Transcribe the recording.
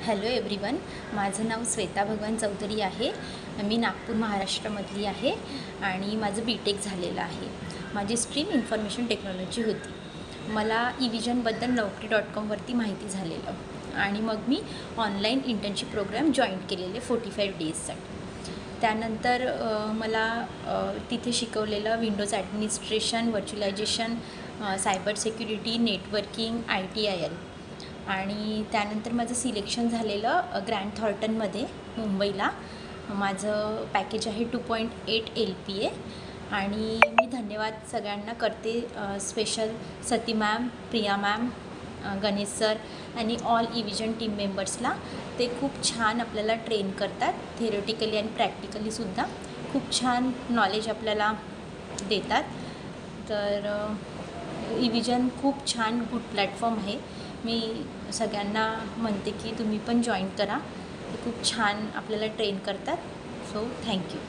Hello everyone, माझं नाव श्वेता भगवान चौधरी आहे. मी नागपूर महाराष्ट्रामधली आहे आणि माझं BTech झालेलं आहे. माझी स्ट्रीम इन्फॉर्मेशन टेक्नॉलॉजी होती. मला eVision Naukri.com वरती माहिती झालेलं आणि मग मी ऑनलाईन इंटर्नशिप प्रोग्राम जॉईन केलेले 45 डेजसाठी. त्यानंतर मला तिथे शिकवलेलं Windows administration, virtualisation, cyber security, networking, ITIL आणि त्यानंतर माझं सिलेक्शन झालेलं ग्रँड थॉर्टनमध्ये मुंबईला. माझं पॅकेज आहे 2.8 LPA आणि मी धन्यवाद सगळ्यांना करते, special Sati ma'am, Priya ma'am, Ganesh sir आणि ऑल eVision टीम मेंबर्सला. ते खूप छान आपल्याला ट्रेन करतात, थेरोटिकली आणि प्रॅक्टिकलीसुद्धा खूप छान नॉलेज आपल्याला देतात. तर eVision खूप छान गुड प्लॅटफॉर्म आहे. मी सगळ्यांना म्हणते की तुम्ही पण जॉईन करा. ते खूप छान आपल्याला ट्रेन करतात. So thank you.